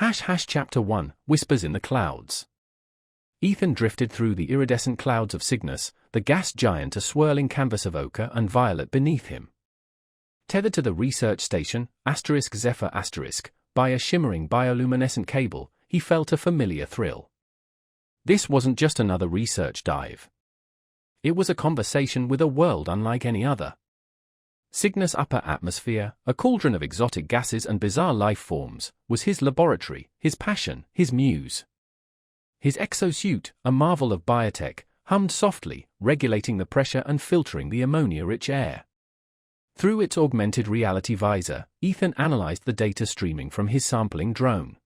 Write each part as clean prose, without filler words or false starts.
Chapter 1, Whispers in the Clouds. Ethan drifted through the iridescent clouds of Cygnus, the gas giant a swirling canvas of ochre and violet beneath him. Tethered to the research station, Zephyr by a shimmering bioluminescent cable, he felt a familiar thrill. This wasn't just another research dive. It was a conversation with a world unlike any other. Cygnus' upper atmosphere, a cauldron of exotic gases and bizarre life forms, was his laboratory, his passion, his muse. His exosuit, a marvel of biotech, hummed softly, regulating the pressure and filtering the ammonia-rich air. Through its augmented reality visor, Ethan analyzed the data streaming from his sampling drone.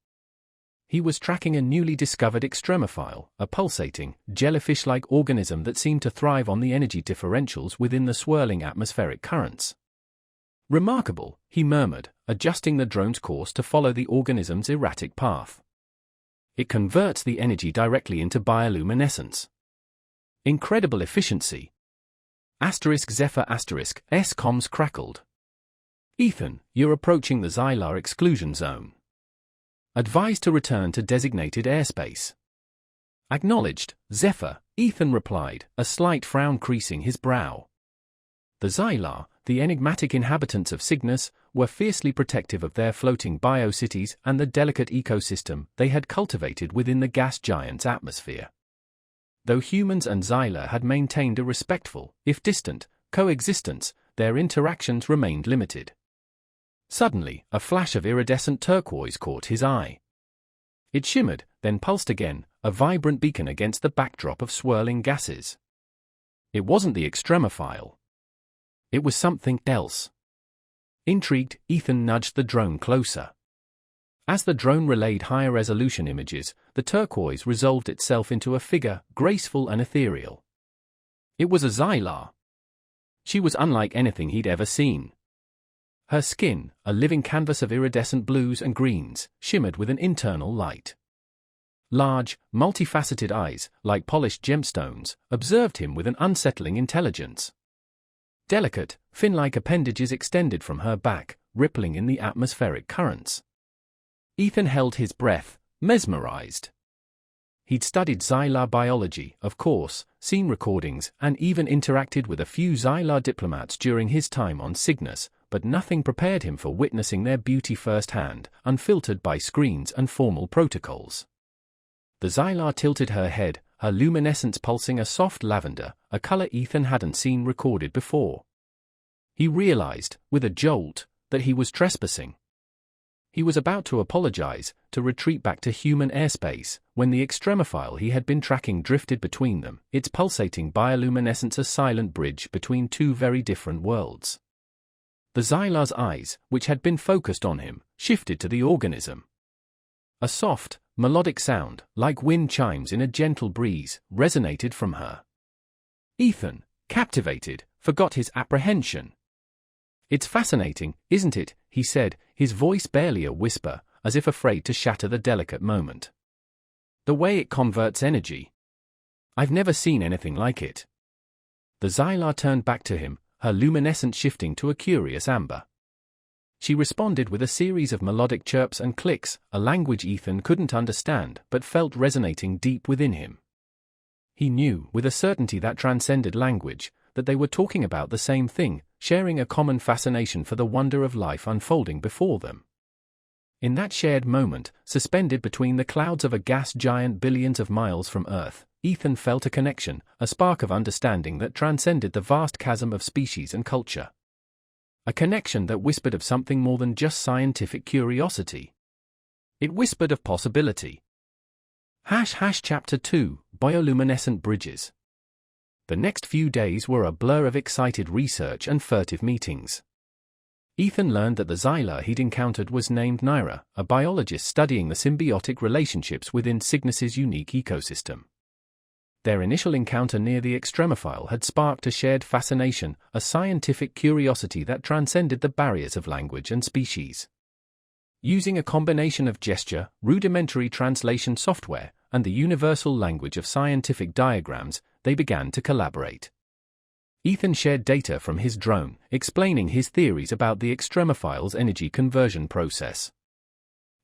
He was tracking a newly discovered extremophile, a pulsating, jellyfish-like organism that seemed to thrive on the energy differentials within the swirling atmospheric currents. Remarkable, he murmured, adjusting the drone's course to follow the organism's erratic path. It converts the energy directly into bioluminescence. Incredible efficiency. Zephyr comms crackled. Ethan, you're approaching the Xylar exclusion zone. Advised to return to designated airspace. Acknowledged, Zephyr, Ethan replied, a slight frown creasing his brow. The Xylar, the enigmatic inhabitants of Cygnus, were fiercely protective of their floating biocities and the delicate ecosystem they had cultivated within the gas giant's atmosphere. Though humans and Xylar had maintained a respectful, if distant, coexistence, their interactions remained limited. Suddenly, a flash of iridescent turquoise caught his eye. It shimmered, then pulsed again, a vibrant beacon against the backdrop of swirling gases. It wasn't the extremophile. It was something else. Intrigued, Ethan nudged the drone closer. As the drone relayed higher resolution images, the turquoise resolved itself into a figure, graceful and ethereal. It was a Xylar. She was unlike anything he'd ever seen. Her skin, a living canvas of iridescent blues and greens, shimmered with an internal light. Large, multifaceted eyes, like polished gemstones, observed him with an unsettling intelligence. Delicate, fin-like appendages extended from her back, rippling in the atmospheric currents. Ethan held his breath, mesmerized. He'd studied Xylar biology, of course, seen recordings, and even interacted with a few Xylar diplomats during his time on Cygnus, but nothing prepared him for witnessing their beauty firsthand, unfiltered by screens and formal protocols. The Xylar tilted her head, her luminescence pulsing a soft lavender, a color Ethan hadn't seen recorded before. He realized, with a jolt, that he was trespassing. He was about to apologize, to retreat back to human airspace, when the extremophile he had been tracking drifted between them, its pulsating bioluminescence a silent bridge between two very different worlds. The Xylar's eyes, which had been focused on him, shifted to the organism. A soft, melodic sound, like wind chimes in a gentle breeze, resonated from her. Ethan, captivated, forgot his apprehension. "It's fascinating, isn't it?" he said, his voice barely a whisper, as if afraid to shatter the delicate moment. "The way it converts energy. I've never seen anything like it." The Xylar turned back to him, her luminescence shifting to a curious amber. She responded with a series of melodic chirps and clicks, a language Ethan couldn't understand but felt resonating deep within him. He knew, with a certainty that transcended language, that they were talking about the same thing, sharing a common fascination for the wonder of life unfolding before them. In that shared moment, suspended between the clouds of a gas giant billions of miles from Earth, Ethan felt a connection, a spark of understanding that transcended the vast chasm of species and culture. A connection that whispered of something more than just scientific curiosity. It whispered of possibility. Chapter 2, Bioluminescent Bridges. The next few days were a blur of excited research and furtive meetings. Ethan learned that the Xylar he'd encountered was named Naira, a biologist studying the symbiotic relationships within Cygnus's unique ecosystem. Their initial encounter near the extremophile had sparked a shared fascination, a scientific curiosity that transcended the barriers of language and species. Using a combination of gesture, rudimentary translation software, and the universal language of scientific diagrams, they began to collaborate. Ethan shared data from his drone, explaining his theories about the extremophile's energy conversion process.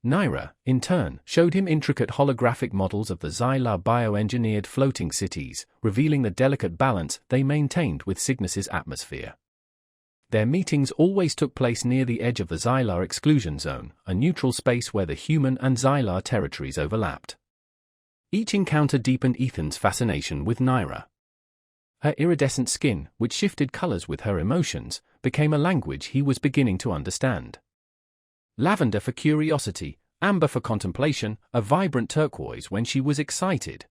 Naira, in turn, showed him intricate holographic models of the Xylar bioengineered floating cities, revealing the delicate balance they maintained with Cygnus's atmosphere. Their meetings always took place near the edge of the Xylar exclusion zone, a neutral space where the human and Xylar territories overlapped. Each encounter deepened Ethan's fascination with Naira. Her iridescent skin, which shifted colors with her emotions, became a language he was beginning to understand. Lavender for curiosity, amber for contemplation, a vibrant turquoise when she was excited.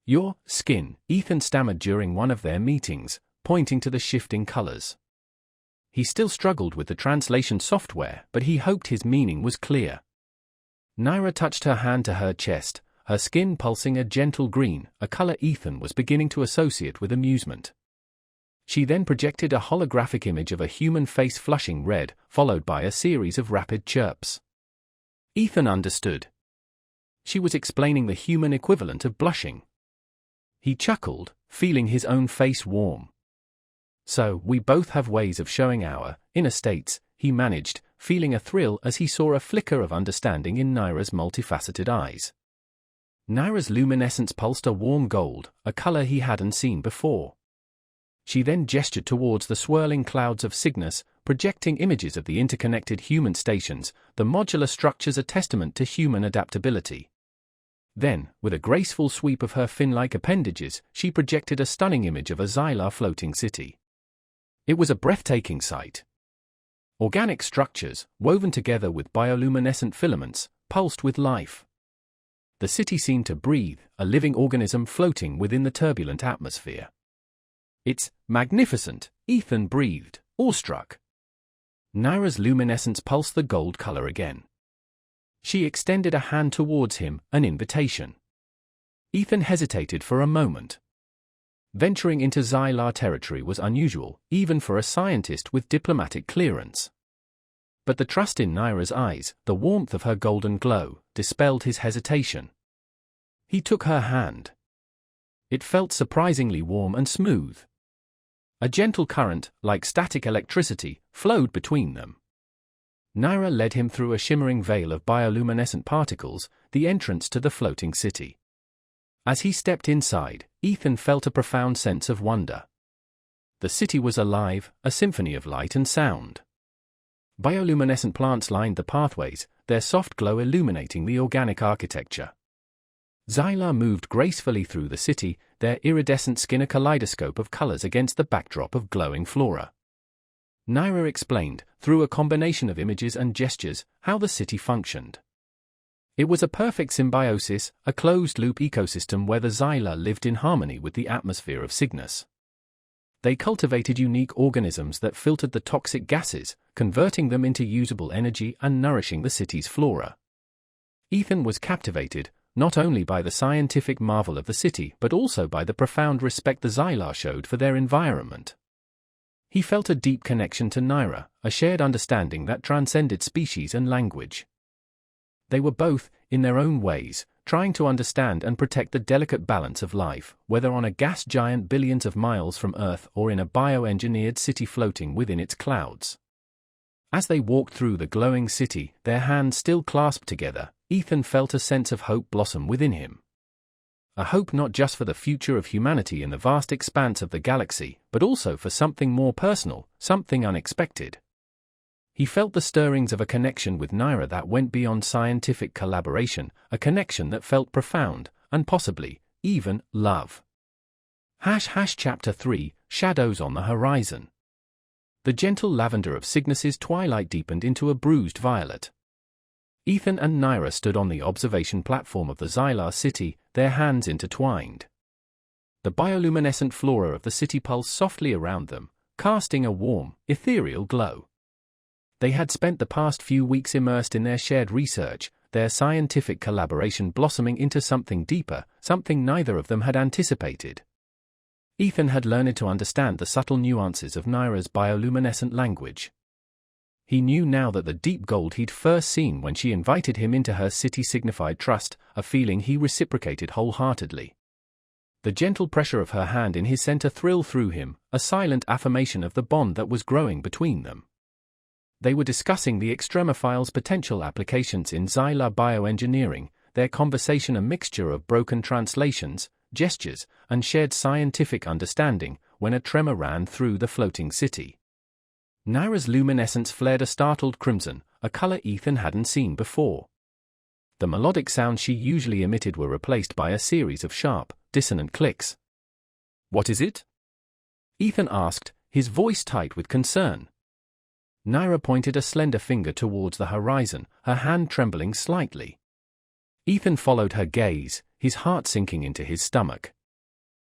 "Your skin," Ethan stammered during one of their meetings, pointing to the shifting colors. He still struggled with the translation software, but he hoped his meaning was clear. Naira touched her hand to her chest, her skin pulsing a gentle green, a color Ethan was beginning to associate with amusement. She then projected a holographic image of a human face flushing red, followed by a series of rapid chirps. Ethan understood. She was explaining the human equivalent of blushing. He chuckled, feeling his own face warm. "So, we both have ways of showing our inner states," he managed, feeling a thrill as he saw a flicker of understanding in Naira's multifaceted eyes. Naira's luminescence pulsed a warm gold, a color he hadn't seen before. She then gestured towards the swirling clouds of Cygnus, projecting images of the interconnected human stations, the modular structures a testament to human adaptability. Then, with a graceful sweep of her fin-like appendages, she projected a stunning image of a Xylar floating city. It was a breathtaking sight. Organic structures, woven together with bioluminescent filaments, pulsed with life. The city seemed to breathe, a living organism floating within the turbulent atmosphere. "It's magnificent," Ethan breathed, awestruck. Naira's luminescence pulsed the gold color again. She extended a hand towards him, an invitation. Ethan hesitated for a moment. Venturing into Xylar territory was unusual, even for a scientist with diplomatic clearance. But the trust in Naira's eyes, the warmth of her golden glow, dispelled his hesitation. He took her hand. It felt surprisingly warm and smooth. A gentle current, like static electricity, flowed between them. Naira led him through a shimmering veil of bioluminescent particles, the entrance to the floating city. As he stepped inside, Ethan felt a profound sense of wonder. The city was alive, a symphony of light and sound. Bioluminescent plants lined the pathways, their soft glow illuminating the organic architecture. Xylar moved gracefully through the city, their iridescent skin a kaleidoscope of colors against the backdrop of glowing flora. Naira explained, through a combination of images and gestures, how the city functioned. It was a perfect symbiosis, a closed-loop ecosystem where the Xylar lived in harmony with the atmosphere of Cygnus. They cultivated unique organisms that filtered the toxic gases, converting them into usable energy and nourishing the city's flora. Ethan was captivated, not only by the scientific marvel of the city but also by the profound respect the Xylar showed for their environment. He felt a deep connection to Naira, a shared understanding that transcended species and language. They were both, in their own ways, trying to understand and protect the delicate balance of life, whether on a gas giant billions of miles from Earth or in a bioengineered city floating within its clouds. As they walked through the glowing city, their hands still clasped together, Ethan felt a sense of hope blossom within him. A hope not just for the future of humanity in the vast expanse of the galaxy, but also for something more personal, something unexpected. He felt the stirrings of a connection with Naira that went beyond scientific collaboration, a connection that felt profound, and possibly, even, love. Chapter 3, Shadows on the Horizon. The gentle lavender of Cygnus's twilight deepened into a bruised violet. Ethan and Naira stood on the observation platform of the Xylar city, their hands intertwined. The bioluminescent flora of the city pulsed softly around them, casting a warm, ethereal glow. They had spent the past few weeks immersed in their shared research, their scientific collaboration blossoming into something deeper, something neither of them had anticipated. Ethan had learned to understand the subtle nuances of Naira's bioluminescent language. He knew now that the deep gold he'd first seen when she invited him into her city signified trust, a feeling he reciprocated wholeheartedly. The gentle pressure of her hand in his sent a thrill through him, a silent affirmation of the bond that was growing between them. They were discussing the extremophile's potential applications in Xylar bioengineering, their conversation a mixture of broken translations, gestures, and shared scientific understanding, when a tremor ran through the floating city. Naira's luminescence flared a startled crimson, a color Ethan hadn't seen before. The melodic sounds she usually emitted were replaced by a series of sharp, dissonant clicks. "What is it?" Ethan asked, his voice tight with concern. Naira pointed a slender finger towards the horizon, her hand trembling slightly. Ethan followed her gaze, his heart sinking into his stomach.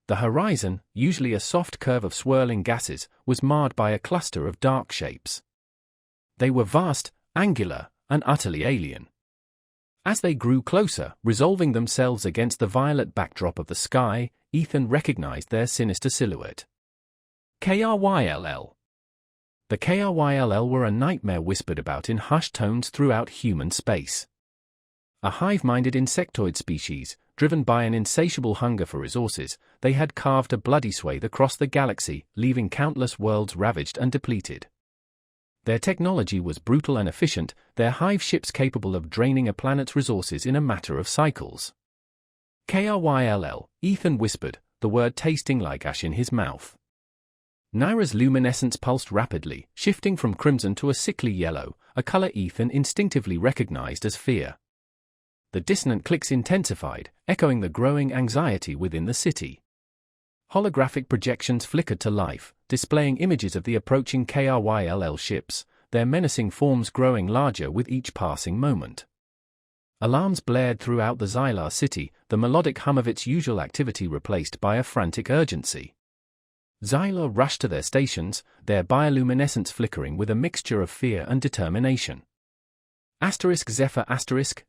The horizon, usually a soft curve of swirling gases, was marred by a cluster of dark shapes. They were vast, angular, and utterly alien. As they grew closer, resolving themselves against the violet backdrop of the sky, Ethan recognized their sinister silhouette. KRYLL. The KRYLL were a nightmare whispered about in hushed tones throughout human space. A hive-minded insectoid species, driven by an insatiable hunger for resources, they had carved a bloody swathe across the galaxy, leaving countless worlds ravaged and depleted. Their technology was brutal and efficient, their hive ships capable of draining a planet's resources in a matter of cycles. KRYLL, Ethan whispered, the word tasting like ash in his mouth. Naira's luminescence pulsed rapidly, shifting from crimson to a sickly yellow, a color Ethan instinctively recognized as fear. The dissonant clicks intensified, echoing the growing anxiety within the city. Holographic projections flickered to life, displaying images of the approaching KRYLL ships, their menacing forms growing larger with each passing moment. Alarms blared throughout the Xylar city, the melodic hum of its usual activity replaced by a frantic urgency. Xylar rushed to their stations, their bioluminescence flickering with a mixture of fear and determination. Zephyr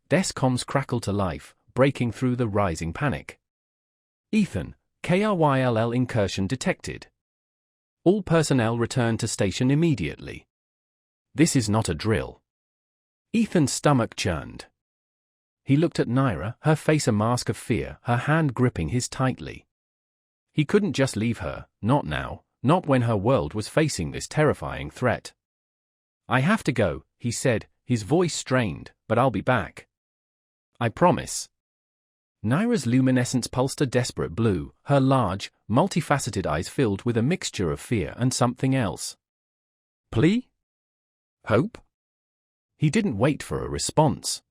Descoms crackled to life, breaking through the rising panic. Ethan, KRYLL incursion detected. All personnel return to station immediately. This is not a drill. Ethan's stomach churned. He looked at Naira, her face a mask of fear, her hand gripping his tightly. He couldn't just leave her, not now, not when her world was facing this terrifying threat. "I have to go," he said, his voice strained, "but I'll be back. I promise." Naira's luminescence pulsed a desperate blue, her large, multifaceted eyes filled with a mixture of fear and something else. Plea? Hope? He didn't wait for a response.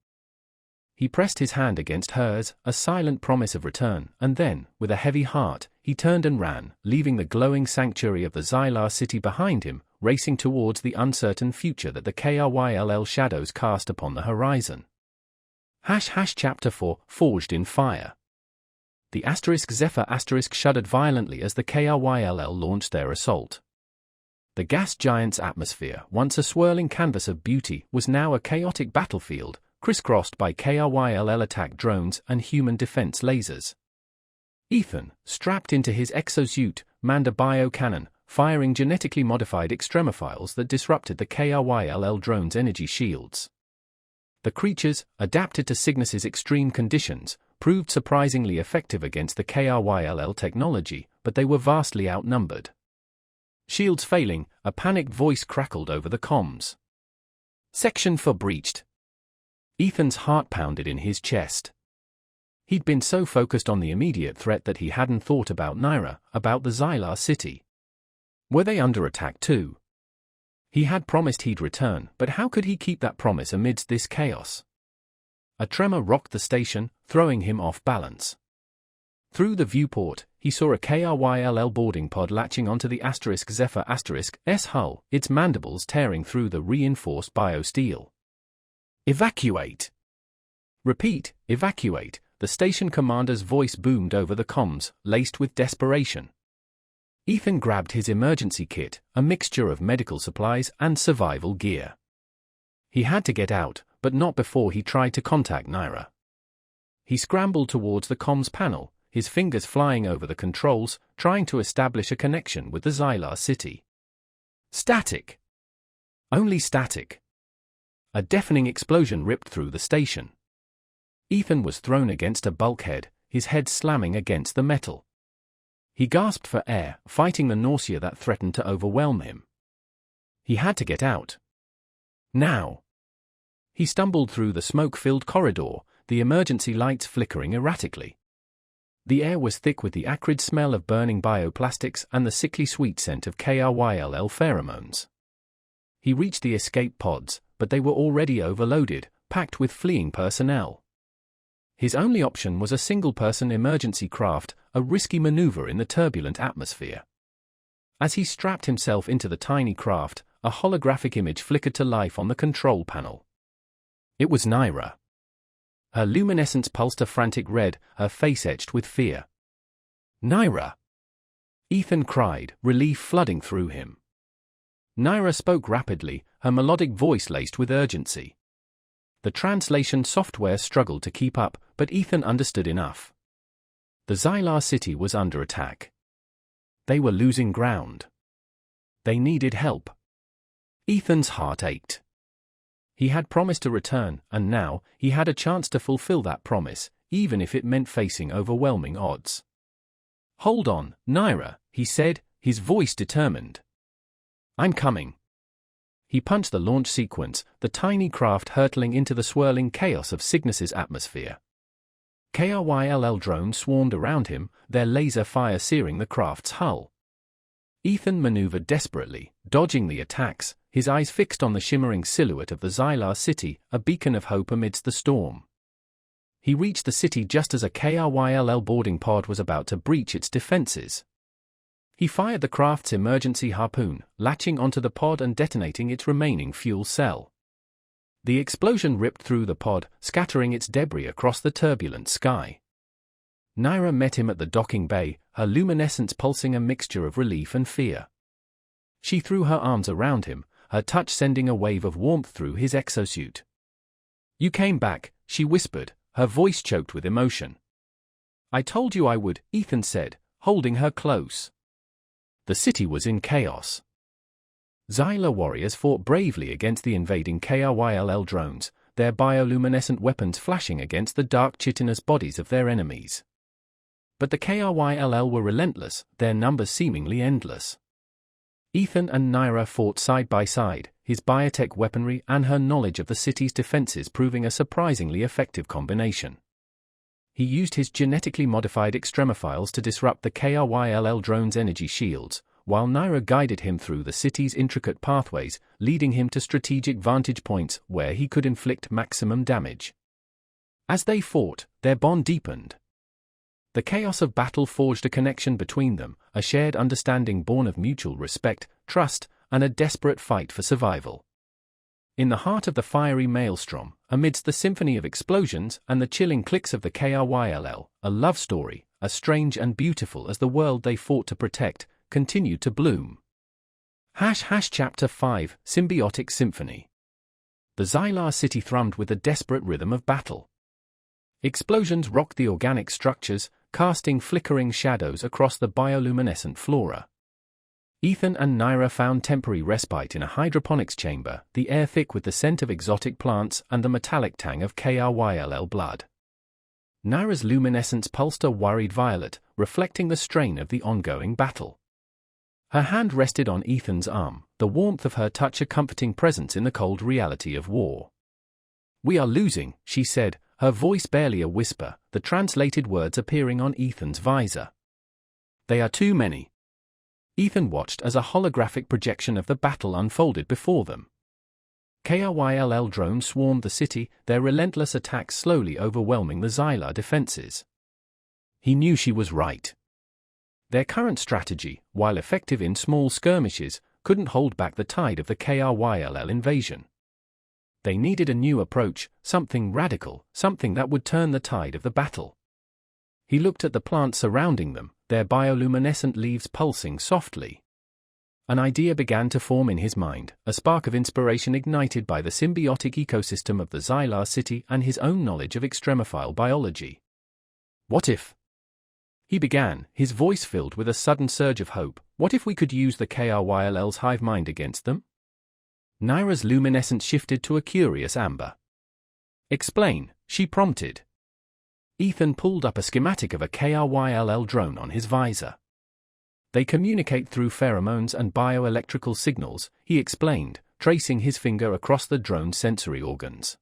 He pressed his hand against hers, a silent promise of return, and then, with a heavy heart, he turned and ran, leaving the glowing sanctuary of the Xylar city behind him, racing towards the uncertain future that the KRYLL shadows cast upon the horizon. Chapter 4, Forged in Fire. The Zephyr shuddered violently as the KRYLL launched their assault. The gas giant's atmosphere, once a swirling canvas of beauty, was now a chaotic battlefield, crisscrossed by KRYLL attack drones and human defense lasers. Ethan, strapped into his exosuit, manned a bio-cannon, firing genetically modified extremophiles that disrupted the KRYLL drone's energy shields. The creatures, adapted to Cygnus's extreme conditions, proved surprisingly effective against the KRYLL technology, but they were vastly outnumbered. Shields failing, a panicked voice crackled over the comms. Section 4 breached. Ethan's heart pounded in his chest. He'd been so focused on the immediate threat that he hadn't thought about Naira, about the Xylar city. Were they under attack too? He had promised he'd return, but how could he keep that promise amidst this chaos? A tremor rocked the station, throwing him off balance. Through the viewport, he saw a KRYLL boarding pod latching onto the Zephyr S hull, its mandibles tearing through the reinforced biosteel. Evacuate! Repeat, evacuate, the station commander's voice boomed over the comms, laced with desperation. Ethan grabbed his emergency kit, a mixture of medical supplies and survival gear. He had to get out, but not before he tried to contact Naira. He scrambled towards the comms panel, his fingers flying over the controls, trying to establish a connection with the Xylar city. Static! Only static. A deafening explosion ripped through the station. Ethan was thrown against a bulkhead, his head slamming against the metal. He gasped for air, fighting the nausea that threatened to overwhelm him. He had to get out. Now! He stumbled through the smoke-filled corridor, the emergency lights flickering erratically. The air was thick with the acrid smell of burning bioplastics and the sickly sweet scent of KRYLL pheromones. He reached the escape pods, but they were already overloaded, packed with fleeing personnel. His only option was a single-person emergency craft, a risky maneuver in the turbulent atmosphere. As he strapped himself into the tiny craft, a holographic image flickered to life on the control panel. It was Naira. Her luminescence pulsed a frantic red, her face etched with fear. "Naira!" Ethan cried, relief flooding through him. Naira spoke rapidly, her melodic voice laced with urgency. The translation software struggled to keep up, but Ethan understood enough. The Xylar city was under attack. They were losing ground. They needed help. Ethan's heart ached. He had promised to return, and now, he had a chance to fulfill that promise, even if it meant facing overwhelming odds. "Hold on, Naira," he said, his voice determined. "I'm coming." He punched the launch sequence, the tiny craft hurtling into the swirling chaos of Cygnus's atmosphere. KRYLL drones swarmed around him, their laser fire searing the craft's hull. Ethan maneuvered desperately, dodging the attacks, his eyes fixed on the shimmering silhouette of the Xylar city, a beacon of hope amidst the storm. He reached the city just as a KRYLL boarding pod was about to breach its defenses. He fired the craft's emergency harpoon, latching onto the pod and detonating its remaining fuel cell. The explosion ripped through the pod, scattering its debris across the turbulent sky. Naira met him at the docking bay, her luminescence pulsing a mixture of relief and fear. She threw her arms around him, her touch sending a wave of warmth through his exosuit. "You came back," she whispered, her voice choked with emotion. "I told you I would," Ethan said, holding her close. The city was in chaos. Xylar warriors fought bravely against the invading KRYLL drones, their bioluminescent weapons flashing against the dark chitinous bodies of their enemies. But the KRYLL were relentless, their numbers seemingly endless. Ethan and Naira fought side by side, his biotech weaponry and her knowledge of the city's defenses proving a surprisingly effective combination. He used his genetically modified extremophiles to disrupt the KRYLL drone's energy shields, while Naira guided him through the city's intricate pathways, leading him to strategic vantage points where he could inflict maximum damage. As they fought, their bond deepened. The chaos of battle forged a connection between them, a shared understanding born of mutual respect, trust, and a desperate fight for survival. In the heart of the fiery maelstrom, amidst the symphony of explosions and the chilling clicks of the KRYLL, a love story, as strange and beautiful as the world they fought to protect, continued to bloom. Chapter 5, Symbiotic Symphony. The Xylar city thrummed with the desperate rhythm of battle. Explosions rocked the organic structures, casting flickering shadows across the bioluminescent flora. Ethan and Naira found temporary respite in a hydroponics chamber, the air thick with the scent of exotic plants and the metallic tang of KRYLL blood. Naira's luminescence pulsed a worried violet, reflecting the strain of the ongoing battle. Her hand rested on Ethan's arm, the warmth of her touch a comforting presence in the cold reality of war. "We are losing," she said, her voice barely a whisper, the translated words appearing on Ethan's visor. "They are too many." Ethan watched as a holographic projection of the battle unfolded before them. KRYLL drones swarmed the city, their relentless attacks slowly overwhelming the Xylar defenses. He knew she was right. Their current strategy, while effective in small skirmishes, couldn't hold back the tide of the KRYLL invasion. They needed a new approach, something radical, something that would turn the tide of the battle. He looked at the plants surrounding them, their bioluminescent leaves pulsing softly. An idea began to form in his mind, a spark of inspiration ignited by the symbiotic ecosystem of the Xylar city and his own knowledge of extremophile biology. "What if?" he began, his voice filled with a sudden surge of hope. "What if we could use the KRYLL's hive mind against them?" Naira's luminescence shifted to a curious amber. "Explain," she prompted. Ethan pulled up a schematic of a KRYLL drone on his visor. "They communicate through pheromones and bioelectrical signals," he explained, tracing his finger across the drone's sensory organs.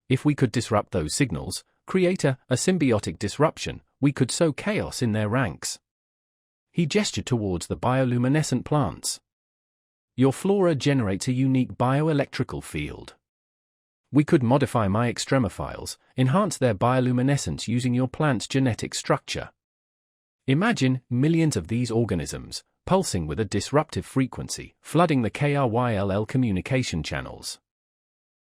If we could disrupt those signals, create a symbiotic disruption, we could sow chaos in their ranks. He gestured towards the bioluminescent plants. Your flora generates a unique bioelectrical field. We could modify my extremophiles, enhance their bioluminescence using your plant's genetic structure. Imagine millions of these organisms, pulsing with a disruptive frequency, flooding the KRYLL communication channels.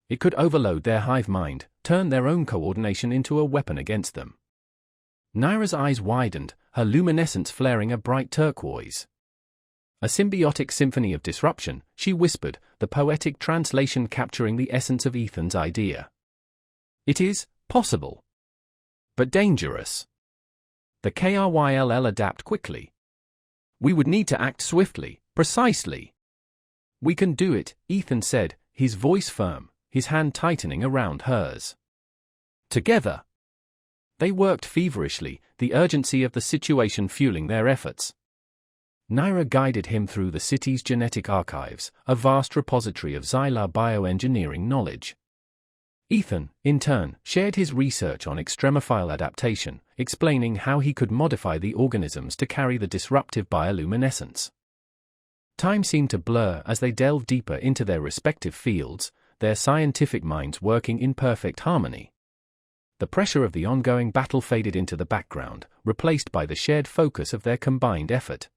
It could overload their hive mind, turn their own coordination into a weapon against them. Naira's eyes widened, her luminescence flaring a bright turquoise. A symbiotic symphony of disruption, she whispered, the poetic translation capturing the essence of Ethan's idea. It is possible, but dangerous. The KRYLL adapt quickly. We would need to act swiftly, precisely. We can do it, Ethan said, his voice firm, his hand tightening around hers. Together. They worked feverishly, the urgency of the situation fueling their efforts. Naira guided him through the city's genetic archives, a vast repository of Xylar bioengineering knowledge. Ethan, in turn, shared his research on extremophile adaptation, explaining how he could modify the organisms to carry the disruptive bioluminescence. Time seemed to blur as they delved deeper into their respective fields, their scientific minds working in perfect harmony. The pressure of the ongoing battle faded into the background, replaced by the shared focus of their combined effort.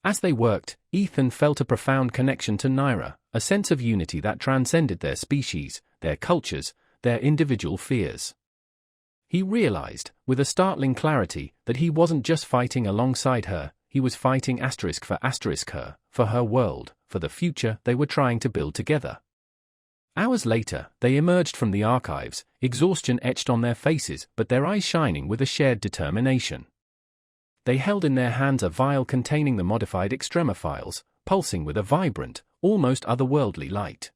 As they worked, Ethan felt a profound connection to Naira, a sense of unity that transcended their species, their cultures, their individual fears. He realized, with a startling clarity, that he wasn't just fighting alongside her, he was fighting her, for her world, for the future they were trying to build together. Hours later, they emerged from the archives, exhaustion etched on their faces but their eyes shining with a shared determination. They held in their hands a vial containing the modified extremophiles, pulsing with a vibrant, almost otherworldly light.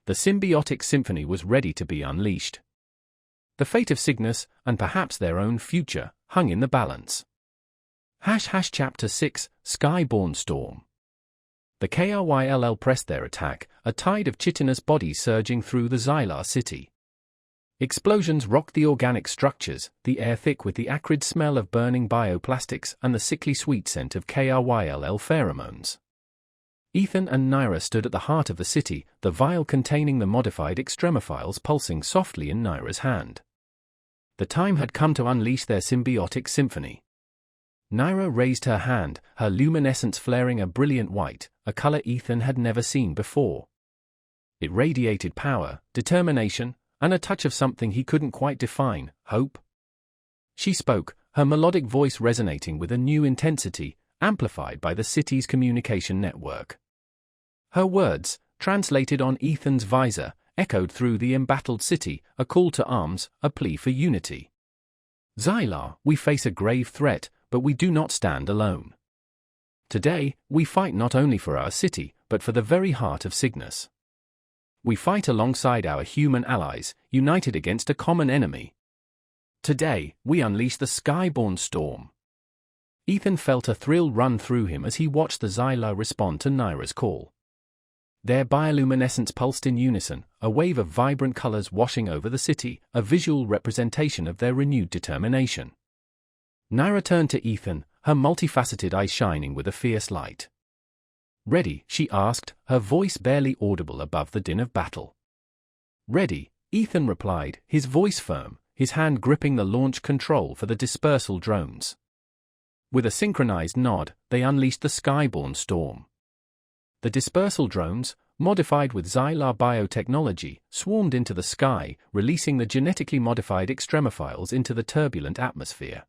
The symbiotic symphony was ready to be unleashed. The fate of Cygnus, and perhaps their own future, hung in the balance. Chapter 6, Skyborne Storm. The KRYLL pressed their attack, a tide of chitinous bodies surging through the Xylar city. Explosions rocked the organic structures, the air thick with the acrid smell of burning bioplastics and the sickly sweet scent of KRYLL pheromones. Ethan and Naira stood at the heart of the city, the vial containing the modified extremophiles pulsing softly in Naira's hand. The time had come to unleash their symbiotic symphony. Naira raised her hand, her luminescence flaring a brilliant white, a color Ethan had never seen before. It radiated power, determination, and a touch of something he couldn't quite define, hope. She spoke, her melodic voice resonating with a new intensity, amplified by the city's communication network. Her words, translated on Ethan's visor, echoed through the embattled city, a call to arms, a plea for unity. Xylar, we face a grave threat, but we do not stand alone. Today, we fight not only for our city, but for the very heart of Cygnus. We fight alongside our human allies, united against a common enemy. Today, we unleash the Skyborne Storm. Ethan felt a thrill run through him as he watched the Xylar respond to Naira's call. Their bioluminescence pulsed in unison, a wave of vibrant colors washing over the city, a visual representation of their renewed determination. Naira turned to Ethan, her multifaceted eyes shining with a fierce light. "Ready?" she asked, her voice barely audible above the din of battle. "Ready," Ethan replied, his voice firm, his hand gripping the launch control for the dispersal drones. With a synchronized nod, they unleashed the Skyborne Storm. The dispersal drones, modified with Xylar biotechnology, swarmed into the sky, releasing the genetically modified extremophiles into the turbulent atmosphere.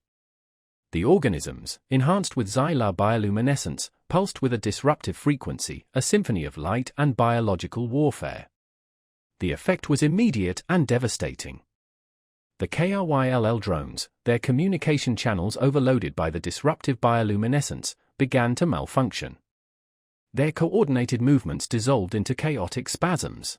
The organisms, enhanced with Xylar bioluminescence, pulsed with a disruptive frequency, a symphony of light and biological warfare. The effect was immediate and devastating. The KRYLL drones, their communication channels overloaded by the disruptive bioluminescence, began to malfunction. Their coordinated movements dissolved into chaotic spasms.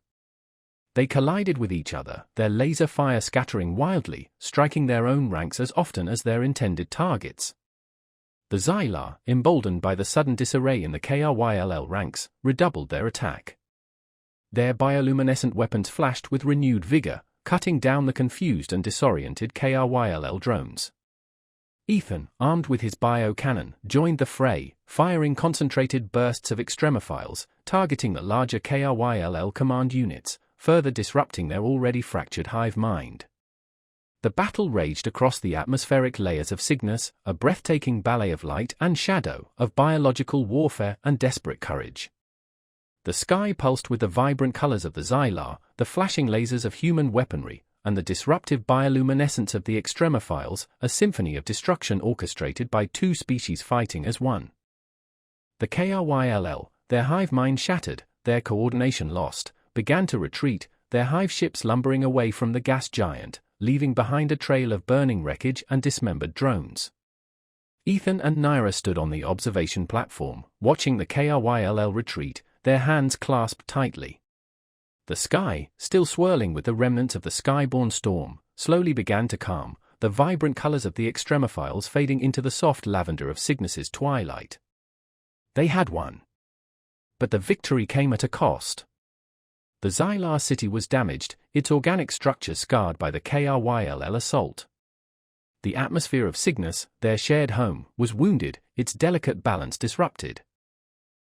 They collided with each other, their laser fire scattering wildly, striking their own ranks as often as their intended targets. The Xylar, emboldened by the sudden disarray in the KRYLL ranks, redoubled their attack. Their bioluminescent weapons flashed with renewed vigor, cutting down the confused and disoriented KRYLL drones. Ethan, armed with his bio-cannon, joined the fray, firing concentrated bursts of extremophiles, targeting the larger KRYLL command units, further disrupting their already fractured hive mind. The battle raged across the atmospheric layers of Cygnus, a breathtaking ballet of light and shadow, of biological warfare and desperate courage. The sky pulsed with the vibrant colors of the Xylar, the flashing lasers of human weaponry, and the disruptive bioluminescence of the extremophiles, a symphony of destruction orchestrated by two species fighting as one. The KRYLL, their hive mind shattered, their coordination lost, began to retreat, their hive ships lumbering away from the gas giant, leaving behind a trail of burning wreckage and dismembered drones. Ethan and Naira stood on the observation platform, watching the KRYLL retreat, their hands clasped tightly. The sky, still swirling with the remnants of the skyborne storm, slowly began to calm, the vibrant colors of the extremophiles fading into the soft lavender of Cygnus's twilight. They had won. But the victory came at a cost. The Xylar city was damaged, its organic structure scarred by the KRYLL assault. The atmosphere of Cygnus, their shared home, was wounded, its delicate balance disrupted.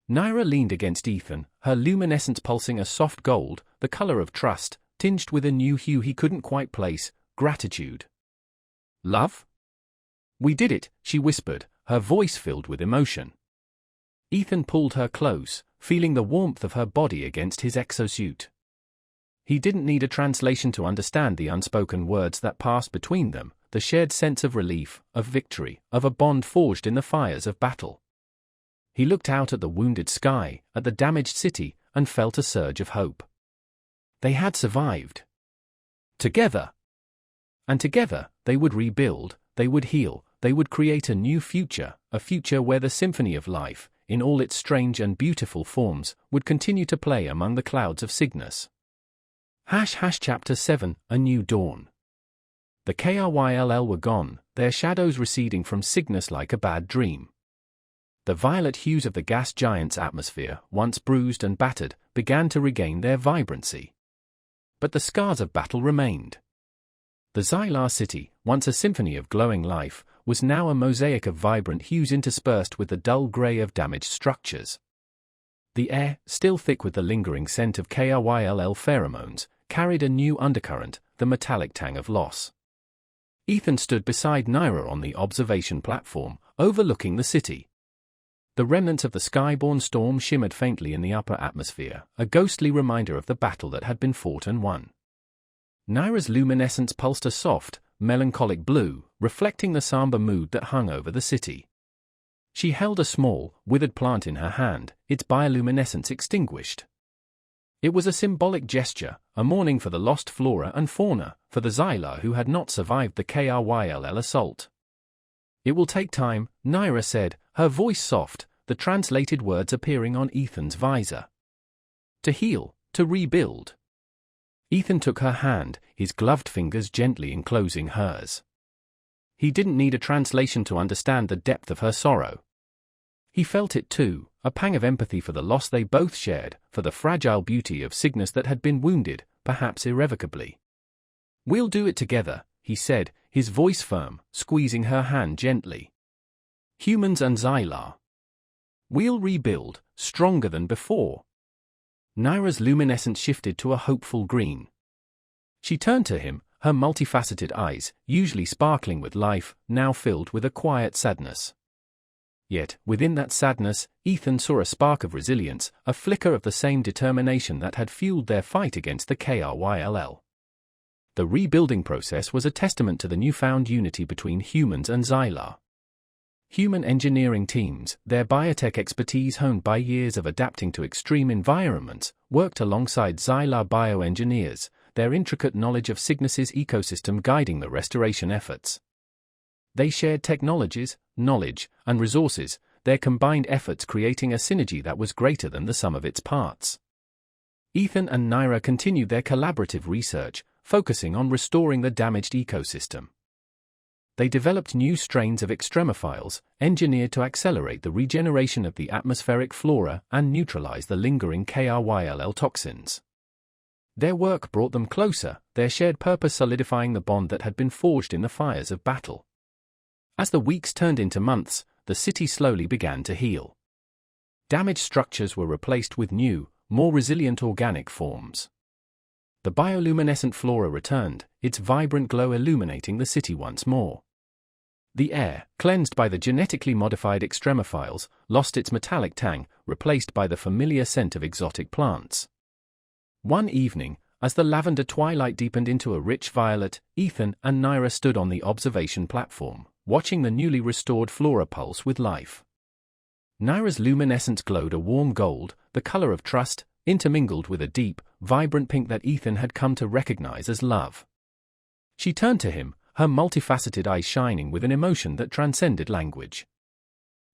Naira leaned against Ethan, her luminescence pulsing a soft gold, the color of trust, tinged with a new hue he couldn't quite place, gratitude. Love? We did it, she whispered, her voice filled with emotion. Ethan pulled her close, feeling the warmth of her body against his exosuit. He didn't need a translation to understand the unspoken words that passed between them, the shared sense of relief, of victory, of a bond forged in the fires of battle. He looked out at the wounded sky, at the damaged city, and felt a surge of hope. They had survived. Together. And together, they would rebuild, they would heal, they would create a new future, a future where the symphony of life, in all its strange and beautiful forms, would continue to play among the clouds of Cygnus. Chapter 7, A New Dawn. The KRYLL were gone, their shadows receding from Cygnus like a bad dream. The violet hues of the gas giant's atmosphere, once bruised and battered, began to regain their vibrancy. But the scars of battle remained. The Xylar city, once a symphony of glowing life, was now a mosaic of vibrant hues interspersed with the dull grey of damaged structures. The air, still thick with the lingering scent of KRYLL pheromones, carried a new undercurrent, the metallic tang of loss. Ethan stood beside Naira on the observation platform, overlooking the city. The remnants of the skyborne storm shimmered faintly in the upper atmosphere, a ghostly reminder of the battle that had been fought and won. Naira's luminescence pulsed a soft, melancholic blue, reflecting the somber mood that hung over the city. She held a small, withered plant in her hand, its bioluminescence extinguished. It was a symbolic gesture, a mourning for the lost flora and fauna, for the Xylar who had not survived the KRYLL assault. It will take time, Naira said, her voice soft, the translated words appearing on Ethan's visor. To heal, to rebuild. Ethan took her hand, his gloved fingers gently enclosing hers. He didn't need a translation to understand the depth of her sorrow. He felt it too, a pang of empathy for the loss they both shared, for the fragile beauty of Cygnus that had been wounded, perhaps irrevocably. We'll do it together, he said, his voice firm, squeezing her hand gently. Humans and Xylar. We'll rebuild, stronger than before. Naira's luminescence shifted to a hopeful green. She turned to him, her multifaceted eyes, usually sparkling with life, now filled with a quiet sadness. Yet, within that sadness, Ethan saw a spark of resilience, a flicker of the same determination that had fueled their fight against the KRYLL. The rebuilding process was a testament to the newfound unity between humans and Xylar. Human engineering teams, their biotech expertise honed by years of adapting to extreme environments, worked alongside Xylar bioengineers, their intricate knowledge of Cygnus's ecosystem guiding the restoration efforts. They shared technologies, knowledge, and resources, their combined efforts creating a synergy that was greater than the sum of its parts. Ethan and Naira continued their collaborative research, focusing on restoring the damaged ecosystem. They developed new strains of extremophiles, engineered to accelerate the regeneration of the atmospheric flora and neutralize the lingering KRYLL toxins. Their work brought them closer, their shared purpose solidifying the bond that had been forged in the fires of battle. As the weeks turned into months, the city slowly began to heal. Damaged structures were replaced with new, more resilient organic forms. The bioluminescent flora returned, its vibrant glow illuminating the city once more. The air, cleansed by the genetically modified extremophiles, lost its metallic tang, replaced by the familiar scent of exotic plants. One evening, as the lavender twilight deepened into a rich violet, Ethan and Naira stood on the observation platform, watching the newly restored flora pulse with life. Naira's luminescence glowed a warm gold, the color of trust, intermingled with a deep, vibrant pink that Ethan had come to recognize as love. She turned to him, her multifaceted eyes shining with an emotion that transcended language.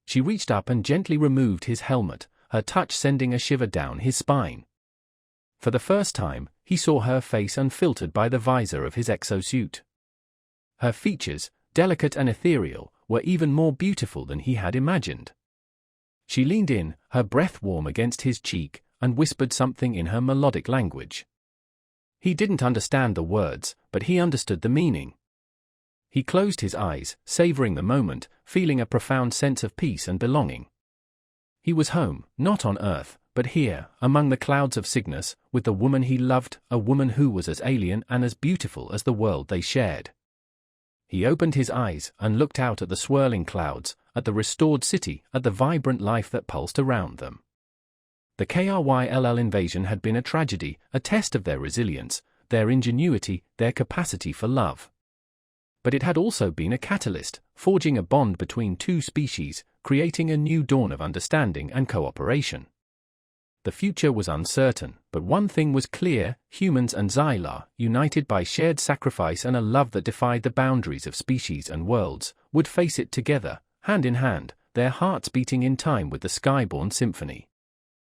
She reached up and gently removed his helmet, her touch sending a shiver down his spine. For the first time, he saw her face unfiltered by the visor of his exosuit. Her features, delicate and ethereal, were even more beautiful than he had imagined. She leaned in, her breath warm against his cheek, and whispered something in her melodic language. He didn't understand the words, but he understood the meaning. He closed his eyes, savoring the moment, feeling a profound sense of peace and belonging. He was home, not on Earth, but here, among the clouds of Cygnus, with the woman he loved, a woman who was as alien and as beautiful as the world they shared. He opened his eyes and looked out at the swirling clouds, at the restored city, at the vibrant life that pulsed around them. The KRYLL invasion had been a tragedy, a test of their resilience, their ingenuity, their capacity for love. But it had also been a catalyst, forging a bond between two species, creating a new dawn of understanding and cooperation. The future was uncertain, but one thing was clear: humans and Xylar, united by shared sacrifice and a love that defied the boundaries of species and worlds, would face it together, hand in hand, their hearts beating in time with the skyborn symphony.